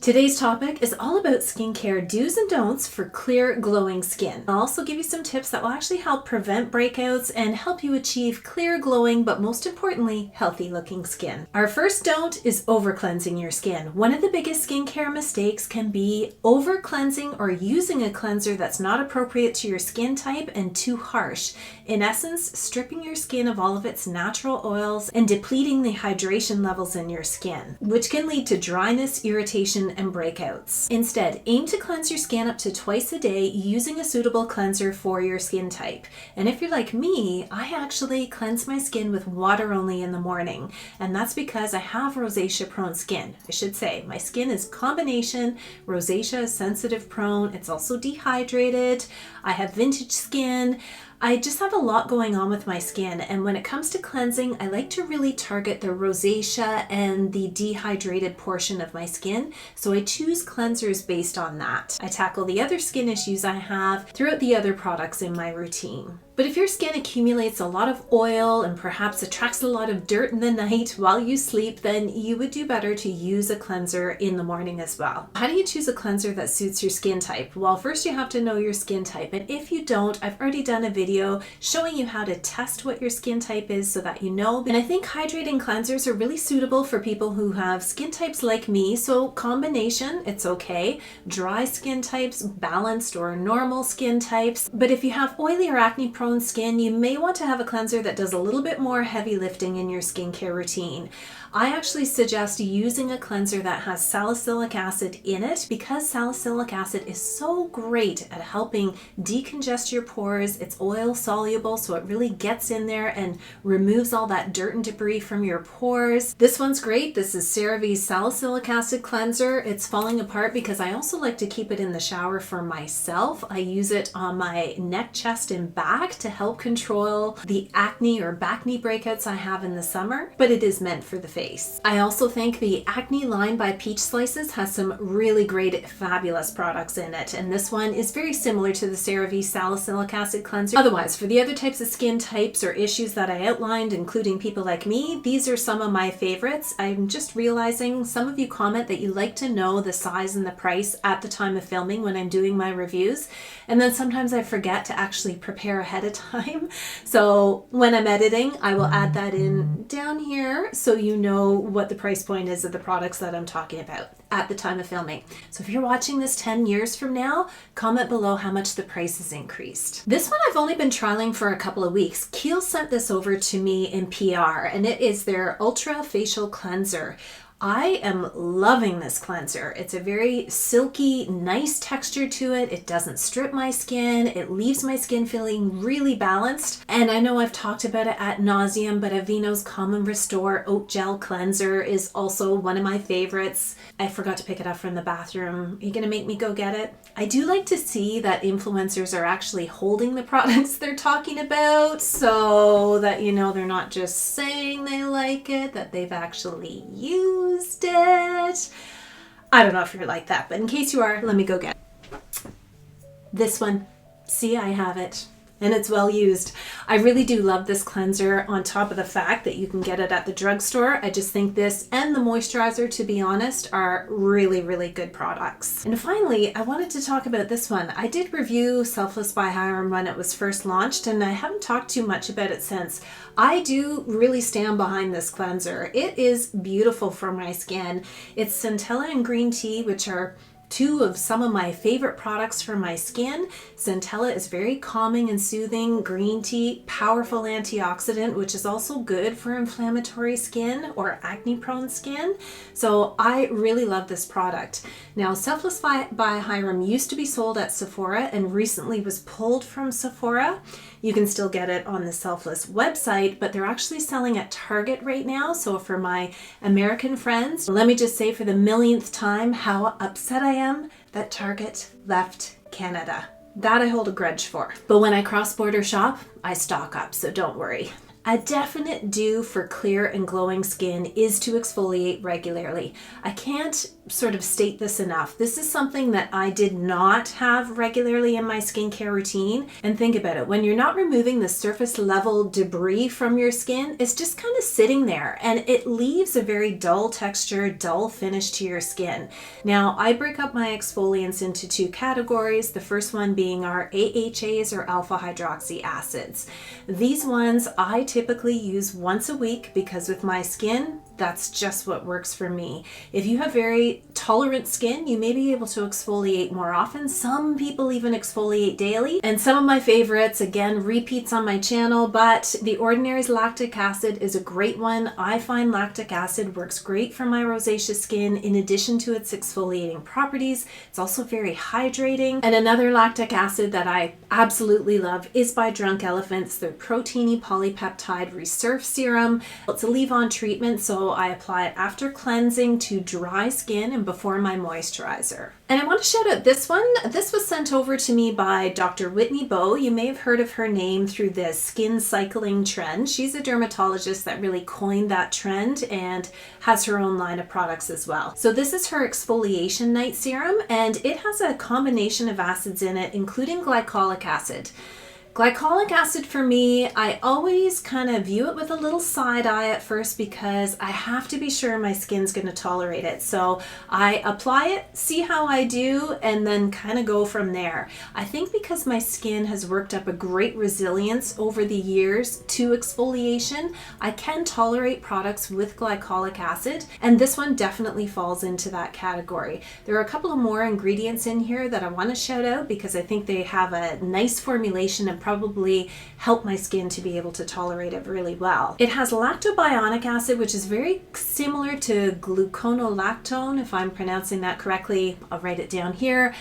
Today's topic is all about skincare do's and don'ts for clear, glowing skin. I'll also give you some tips that will actually help prevent breakouts and help you achieve clear, glowing, but most importantly, healthy looking skin. Our first don't is over cleansing your skin. One of the biggest skincare mistakes can be over cleansing or using a cleanser that's not appropriate to your skin type and too harsh. In essence, stripping your skin of all of its natural oils and depleting the hydration levels in your skin, which can lead to dryness, irritation, and breakouts. Instead, aim to cleanse your skin up to twice a day using a suitable cleanser for your skin type. And if you're like me, I actually cleanse my skin with water only in the morning. And that's because I have rosacea-prone skin. I should say, my skin is combination rosacea sensitive prone. It's also dehydrated. I have vintage skin. I just have a lot going on with my skin, and when it comes to cleansing, I like to really target the rosacea and the dehydrated portion of my skin, so I choose cleansers based on that. I tackle the other skin issues I have throughout the other products in my routine. But if your skin accumulates a lot of oil and perhaps attracts a lot of dirt in the night while you sleep, then you would do better to use a cleanser in the morning as well. How do you choose a cleanser that suits your skin type? Well, first you have to know your skin type, and if you don't, I've already done a video showing you how to test what your skin type is so that you know. And I think hydrating cleansers are really suitable for people who have skin types like me, so combination, it's okay. Dry skin types, balanced or normal skin types. But if you have oily or acne prone skin, you may want to have a cleanser that does a little bit more heavy lifting in your skincare routine. I actually suggest using a cleanser that has salicylic acid in it because salicylic acid is so great at helping decongest your pores. It's oil soluble, so it really gets in there and removes all that dirt and debris from your pores. This one's great. This is Cerave's salicylic acid cleanser. It's falling apart because I also like to keep it in the shower for myself. I use it on my neck, chest, and back to help control the acne or backne breakouts I have in the summer, but it is meant for the face. I also think the Acne line by Peach Slices has some really great, fabulous products in it, and this one is very similar to the Cerave salicylic acid cleanser. Otherwise, for the other types of skin types or issues that I outlined, including people like me, these are some of my favorites. I'm just realizing some of you comment that you like to know the size and the price at the time of filming when I'm doing my reviews, and then sometimes I forget to actually prepare ahead of time. So when I'm editing, I will add that in down here so you know what the price point is of the products that I'm talking about at the time of filming. So if you're watching this 10 years from now, comment below how much the price has increased. This one I've only been trialing for a couple of weeks. Kiehls sent this over to me in PR, and it is their Ultra Facial Cleanser. I am loving this cleanser. It's a very silky, nice texture to it. It doesn't strip my skin. It leaves my skin feeling really balanced. And I know I've talked about it ad nauseum, but Aveeno's Calm & Restore Oat Gel Cleanser is also one of my favorites. I forgot to pick it up from the bathroom. Are you gonna make me go get it? I do like to see that influencers are actually holding the products they're talking about so that, you know, they're not just saying they like it, that they've actually used it. I don't know if you're like that, but in case you are, let me go get it. This one. See, I have it. And it's well used. I really do love this cleanser on top of the fact that you can get it at the drugstore. I just think this and the moisturizer, to be honest, are really, really good products. And finally, I wanted to talk about this one. I did review Selfless by Hyram when it was first launched, and I haven't talked too much about it since. I do really stand behind this cleanser. It is beautiful for my skin. It's Centella and green tea, which are two of some of my favorite products for my skin. Centella is very calming and soothing. Green tea, powerful antioxidant, which is also good for inflammatory skin or acne prone skin. So I really love this product. Now, Selfless by Hyram used to be sold at Sephora and recently was pulled from Sephora. You can still get it on the Selfless website, but they're actually selling at Target right now. So for my American friends, let me just say for the millionth time how upset I am that Target left Canada. That I hold a grudge for. But when I cross-border shop, I stock up, so don't worry. A definite do for clear and glowing skin is to exfoliate regularly. I can't sort of state this enough. This is something that I did not have regularly in my skincare routine. And think about it, when you're not removing the surface level debris from your skin, it's just kind of sitting there and it leaves a very dull texture, dull finish to your skin. Now, I break up my exfoliants into two categories. The first one being our AHAs, or alpha hydroxy acids. These ones I typically use once a week because with my skin, that's just what works for me. If you have very tolerant skin, you may be able to exfoliate more often. Some people even exfoliate daily. And some of my favorites, again, repeats on my channel, but The Ordinary's lactic acid is a great one. I find lactic acid works great for my rosacea skin in addition to its exfoliating properties. It's also very hydrating. And another lactic acid that I absolutely love is by Drunk Elephants, their Proteiny Polypeptide Resurf Serum. It's a leave-on treatment, so I apply it after cleansing to dry skin and before my moisturizer. And I want to shout out this one. This was sent over to me by Dr. Whitney Bowe. You may have heard of her name through the skin cycling trend. She's a dermatologist that really coined that trend and has her own line of products as well. So this is her exfoliation night serum, and it has a combination of acids in it, including glycolic acid. Glycolic acid for me, I always kind of view it with a little side eye at first because I have to be sure my skin's going to tolerate it. So I apply it, see how I do, and then kind of go from there. I think because my skin has worked up a great resilience over the years to exfoliation, I can tolerate products with glycolic acid, and this one definitely falls into that category. There are a couple of more ingredients in here that I want to shout out because I think they have a nice formulation and probably help my skin to be able to tolerate it really well. It has lactobionic acid, which is very similar to gluconolactone, if I'm pronouncing that correctly. I'll write it down here,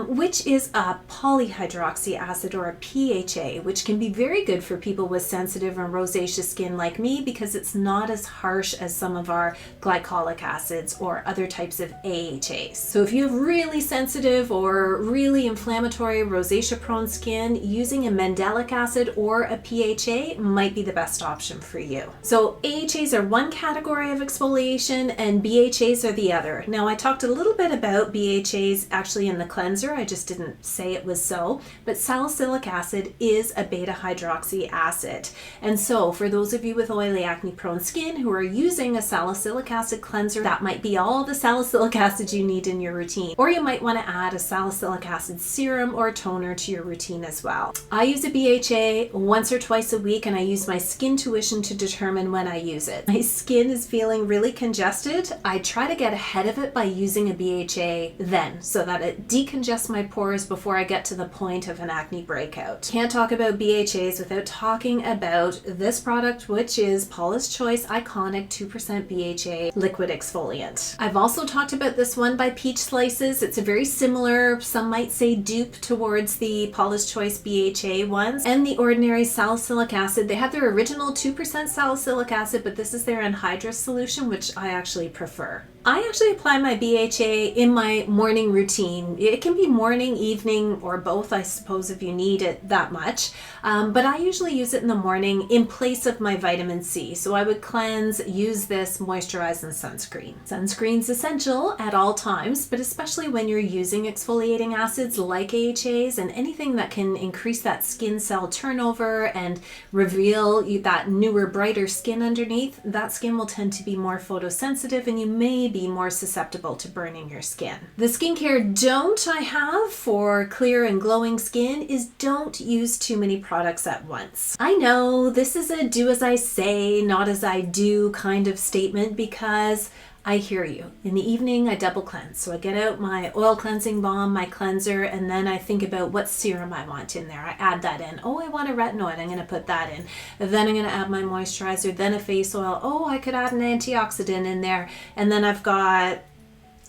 which is a polyhydroxy acid, or a BHA, which can be very good for people with sensitive and rosacea skin like me because it's not as harsh as some of our glycolic acids or other types of AHAs. So if you have really sensitive or really inflammatory rosacea-prone skin, using a mandelic acid or a BHA might be the best option for you. So AHAs are one category of exfoliation and BHAs are the other. Now, I talked a little bit about BHAs actually in the cleanser. I just didn't say it was so, but salicylic acid is a beta hydroxy acid. And so for those of you with oily acne prone skin who are using a salicylic acid cleanser, that might be all the salicylic acid you need in your routine. Or you might want to add a salicylic acid serum or toner to your routine as well. I use a BHA once or twice a week, and I use my skin tuition to determine when I use it. My skin is feeling really congested. I try to get ahead of it by using a BHA then, so that it decongests my pores before I get to the point of an acne breakout. Can't talk about BHAs without talking about this product, which is Paula's Choice Iconic 2% BHA Liquid Exfoliant. I've also talked about this one by Peach Slices. It's a very similar, some might say dupe towards the Paula's Choice BHA ones, and The Ordinary salicylic acid. They have their original 2% salicylic acid, but this is their anhydrous solution, which I actually prefer. I actually apply my BHA in my morning routine. It can be morning, evening, or both, I suppose, if you need it that much. But I usually use it in the morning in place of my vitamin C. So I would cleanse, use this, moisturize, and sunscreen. Sunscreen's essential at all times, but especially when you're using exfoliating acids like AHAs and anything that can increase that skin cell turnover and reveal that newer, brighter skin underneath, that skin will tend to be more photosensitive and you may be more susceptible to burning your skin. The skincare don't I have for clear and glowing skin is don't use too many products at once. I know this is a do as I say, not as I do kind of statement because I hear you. In the evening, I double cleanse. So I get out my oil cleansing balm, my cleanser, and then I think about what serum I want in there. I add that in. Oh, I want a retinoid. I'm going to put that in. Then I'm going to add my moisturizer, then a face oil. Oh, I could add an antioxidant in there. And then I've got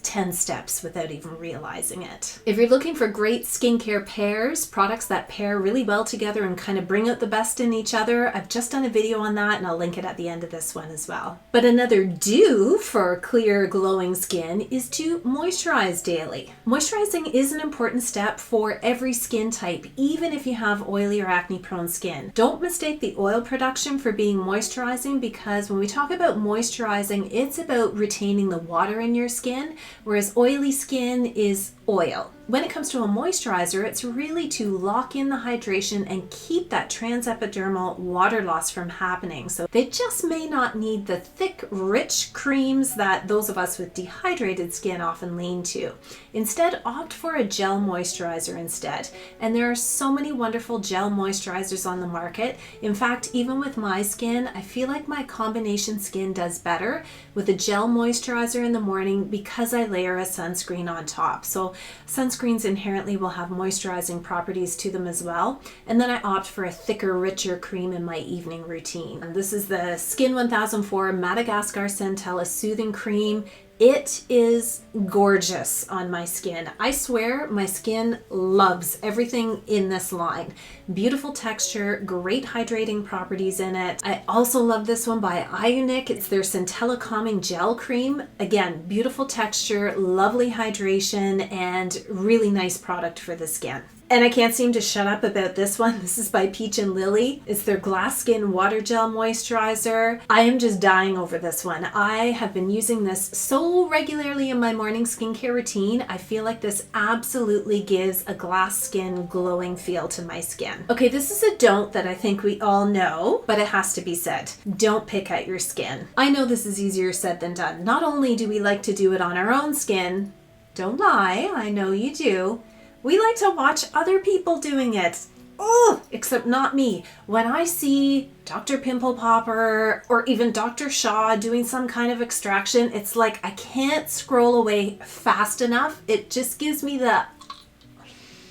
10 steps without even realizing it. If you're looking for great skincare pairs, products that pair really well together and kind of bring out the best in each other, I've just done a video on that and I'll link it at the end of this one as well. But another do for clear, glowing skin is to moisturize daily. Moisturizing is an important step for every skin type, even if you have oily or acne prone skin. Don't mistake the oil production for being moisturizing because when we talk about moisturizing, it's about retaining the water in your skin, whereas oily skin is oil. When it comes to a moisturizer, it's really to lock in the hydration and keep that transepidermal water loss from happening. So they just may not need the thick, rich creams that those of us with dehydrated skin often lean to. Instead, opt for a gel moisturizer instead. And there are so many wonderful gel moisturizers on the market. In fact, even with my skin, I feel like my combination skin does better with a gel moisturizer in the morning because I layer a sunscreen on top. So sunscreens inherently will have moisturizing properties to them as well. And then I opt for a thicker, richer cream in my evening routine. And this is the Skin 1004 Madagascar Centella Soothing Cream. It is gorgeous on my skin. I swear my skin loves everything in this line. Beautiful texture, great hydrating properties in it. I also love this one by Aveeno. It's their Centella Calming Gel Cream. Again, beautiful texture, lovely hydration, and really nice product for the skin. And I can't seem to shut up about this one. This is by Peach and Lily. It's their Glass Skin Water Gel Moisturizer. I am just dying over this one. I have been using this so regularly in my morning skincare routine. I feel like this absolutely gives a glass skin glowing feel to my skin. Okay, this is a don't that I think we all know, but it has to be said. Don't pick at your skin. I know this is easier said than done. Not only do we like to do it on our own skin, don't lie, I know you do. We like to watch other people doing it. Oh, except not me. When I see Dr. Pimple Popper or even Dr. Shaw doing some kind of extraction, it's like I can't scroll away fast enough. It just gives me the...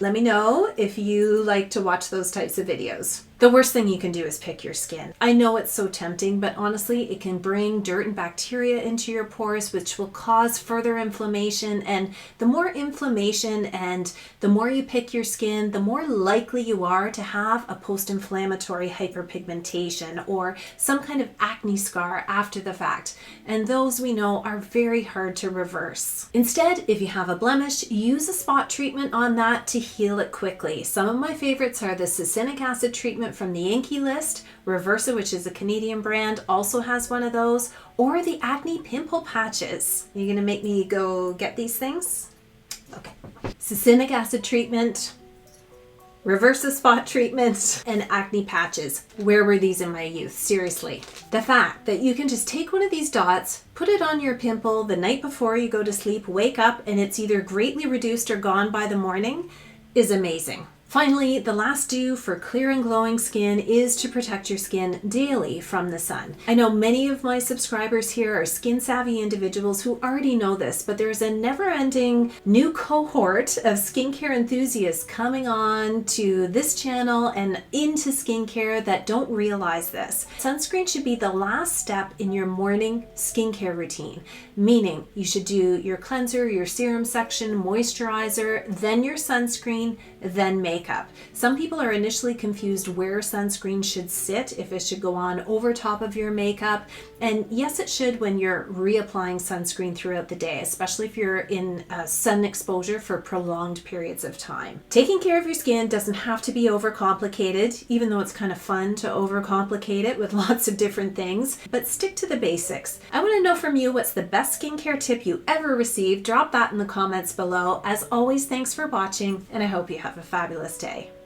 Let me know if you like to watch those types of videos. The worst thing you can do is pick your skin. I know it's so tempting, but honestly, it can bring dirt and bacteria into your pores, which will cause further inflammation. And the more inflammation and the more you pick your skin, the more likely you are to have a post-inflammatory hyperpigmentation or some kind of acne scar after the fact. And those we know are very hard to reverse. Instead, if you have a blemish, use a spot treatment on that to heal it quickly. Some of my favorites are the salicylic acid treatment from the Inkey list. Reversa, which is a Canadian brand, also has one of those, or the acne pimple patches. You're gonna make me go get these things? Okay. Salicylic acid treatment, Reversa spot treatment, and acne patches. Where were these in my youth? Seriously. The fact that you can just take one of these dots, put it on your pimple the night before you go to sleep, wake up, and it's either greatly reduced or gone by the morning is amazing. Finally, the last do for clear and glowing skin is to protect your skin daily from the sun. I know many of my subscribers here are skin savvy individuals who already know this, but there's a never-ending new cohort of skincare enthusiasts coming on to this channel and into skincare that don't realize this. Sunscreen should be the last step in your morning skincare routine, meaning you should do your cleanser, your serum section, moisturizer, then your sunscreen, then makeup. Some people are initially confused where sunscreen should sit, if it should go on over top of your makeup. And yes, it should when you're reapplying sunscreen throughout the day, especially if you're in sun exposure for prolonged periods of time. Taking care of your skin doesn't have to be overcomplicated, even though it's kind of fun to overcomplicate it with lots of different things, but stick to the basics. I want to know from you what's the best skincare tip you ever received. Drop that in the comments below. As always, thanks for watching, and I hope you have a fabulous day.